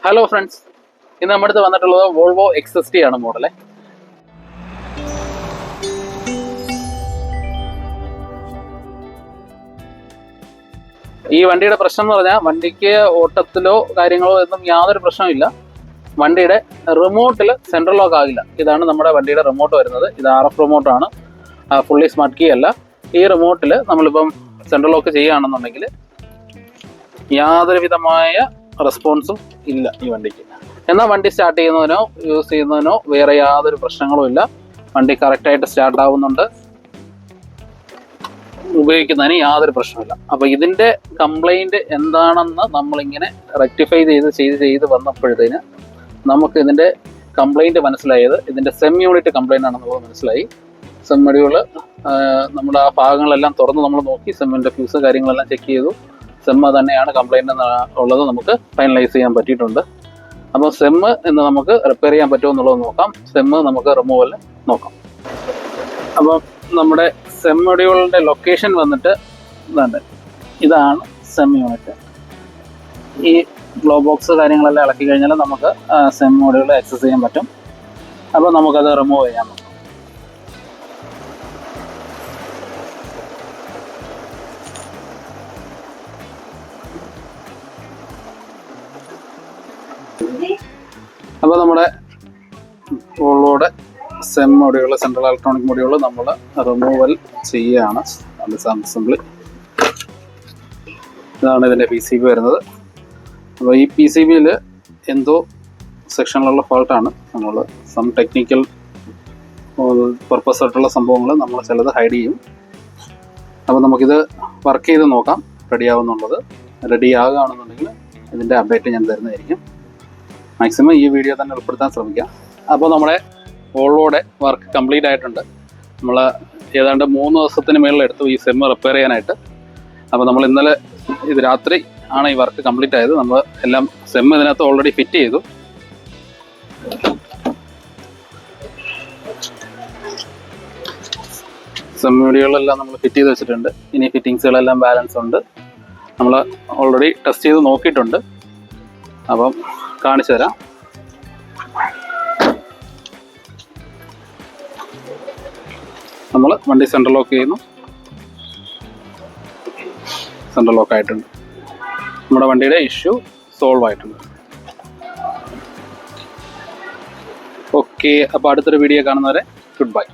Hello friends, ഇന്ന് നമ്മുടെ അടുത്ത് വന്നിട്ടുള്ളത് വോൾവോ XST ആണ് മോഡല്. ഈ വണ്ടിയുടെ പ്രശ്നം എന്ന് പറഞ്ഞാൽ വണ്ടിക്ക് ഓട്ടത്തിലോ കാര്യങ്ങളോ ഒന്നും യാതൊരു പ്രശ്നമില്ല. വണ്ടിയുടെ റിമോട്ടിൽ സെൻട്രൽ ലോക്ക് ആകില്ല. ഇതാണ് നമ്മുടെ വണ്ടിയുടെ റിമോട്ട് വരുന്നത്. ഇത് RF റിമോട്ടാണ്, ഫുള്ളി സ്മാർട്ട് കീ അല്ല. ഈ റിമോട്ടിൽ നമ്മളിപ്പം സെൻട്രൽ ലോക്ക് ചെയ്യുകയാണെന്നുണ്ടെങ്കിൽ യാതൊരു വിധമായ റെസ്പോൺസും ഇല്ല ഈ വണ്ടിക്ക്. എന്നാൽ വണ്ടി സ്റ്റാർട്ട് ചെയ്യുന്നതിനോ യൂസ് ചെയ്യുന്നതിനോ വേറെ യാതൊരു പ്രശ്നങ്ങളും ഇല്ല. വണ്ടി കറക്റ്റായിട്ട് സ്റ്റാർട്ട് ആവുന്നുണ്ട്, ഉപയോഗിക്കുന്നതിന് യാതൊരു പ്രശ്നമില്ല. അപ്പോൾ ഇതിൻ്റെ കംപ്ലൈൻറ്റ് എന്താണെന്ന് നമ്മളിങ്ങനെ റെക്ടിഫൈ ചെയ്ത് വന്നപ്പോഴത്തേന് നമുക്ക് ഇതിൻ്റെ കംപ്ലൈൻറ്റ് മനസ്സിലായത് ഇതിൻ്റെ സെം യൂണിറ്റ് കംപ്ലൈൻ്റ് ആണെന്നുള്ളത് മനസ്സിലായി. സെം മൊഡ്യൂൾ നമ്മുടെ ആ ഭാഗങ്ങളെല്ലാം തുറന്ന് നമ്മൾ നോക്കി, സെമ്മിൻ്റെ ഫ്യൂസ് കാര്യങ്ങളെല്ലാം ചെക്ക് ചെയ്തു. സെമ്മ് തന്നെയാണ് കംപ്ലൈൻറ്റ് ഉള്ളത് നമുക്ക് ഫൈനലൈസ് ചെയ്യാൻ പറ്റിയിട്ടുണ്ട്. അപ്പോൾ സെമ്മ് എന്ന് നമുക്ക് റിപ്പയർ ചെയ്യാൻ പറ്റുമോ എന്നുള്ളത് നോക്കാം. സെമ്മ് നമുക്ക് റിമൂവൽ നോക്കാം. അപ്പോൾ നമ്മുടെ സെം മൊഡ്യൂളിൻ്റെ ലൊക്കേഷൻ വന്നിട്ട് ഇതാണ് സെം യൂണിറ്റ്. ഈ ഗ്ലോ ബോക്സ് കാര്യങ്ങളെല്ലാം ഇളക്കി കഴിഞ്ഞാൽ നമുക്ക് സെം മൊഡ്യൂൾ ആക്സസ് ചെയ്യാൻ പറ്റും. അപ്പോൾ നമുക്കത് റിമൂവ് ചെയ്യാൻ പറ്റും. അപ്പോൾ നമ്മുടെ വോൾവോയുടെ SEM module, central electronic module നമ്മൾ റിമൂവൽ ചെയ്യുകയാണ്. അസംബ്ലി ഇതാണ് ഇതിൻ്റെ PCB വരുന്നത്. അപ്പോൾ ഈ PCBയിൽ എന്തോ സെക്ഷനിലുള്ള ഫോൾട്ടാണ്. നമ്മൾ സം ടെക്നിക്കൽ പർപ്പസ് ആയിട്ടുള്ള സംഭവങ്ങൾ നമ്മൾ ചിലത് ഹൈഡ് ചെയ്യും. അപ്പോൾ നമുക്കിത് വർക്ക് ചെയ്ത് നോക്കാം റെഡി ആവുന്നുള്ളത്. റെഡി ആകുകയാണെന്നുണ്ടെങ്കിൽ ഇതിൻ്റെ അപ്ഡേറ്റ് ഞാൻ തരുന്നതായിരിക്കും. മാക്സിമം ഈ വീഡിയോ തന്നെ ഉൾപ്പെടുത്താൻ ശ്രമിക്കാം. അപ്പോൾ നമ്മുടെ വോൾവോയുടെ വർക്ക് കംപ്ലീറ്റ് ആയിട്ടുണ്ട്. നമ്മൾ ഏതാണ്ട് 3 ദിവസത്തിന് മേളിൽ എടുത്തു ഈ സെമ്മ് റിപ്പയർ ചെയ്യാനായിട്ട്. അപ്പോൾ നമ്മൾ ഇന്നലെ ഇത് രാത്രി ആണ് ഈ വർക്ക് കംപ്ലീറ്റ് ആയത്. നമ്മൾ എല്ലാം സെമ്മ് ഇതിനകത്ത് ഓൾറെഡി ഫിറ്റ് ചെയ്തു. സെമ്മുഡികളെല്ലാം നമ്മൾ ഫിറ്റ് ചെയ്ത് വെച്ചിട്ടുണ്ട്. ഇനി ഫിറ്റിങ്സുകളെല്ലാം ബാലൻസ് ഉണ്ട്. നമ്മൾ ഓൾറെഡി ടെസ്റ്റ് ചെയ്ത് നോക്കിയിട്ടുണ്ട്. അപ്പം കാണിച്ചു തരാം. നമ്മൾ വണ്ടി സെൻട്രൽ ലോക്ക് ചെയ്യുന്നു. സെൻട്രൽ ലോക്ക് ആയിട്ടുണ്ട്. നമ്മുടെ വണ്ടിയുടെ ഇഷ്യൂ സോൾവ് ആയിട്ടുണ്ട്. ഓക്കെ, അപ്പോൾ അടുത്തൊരു വീഡിയോ കാണുന്നവരെ ഗുഡ് ബൈ.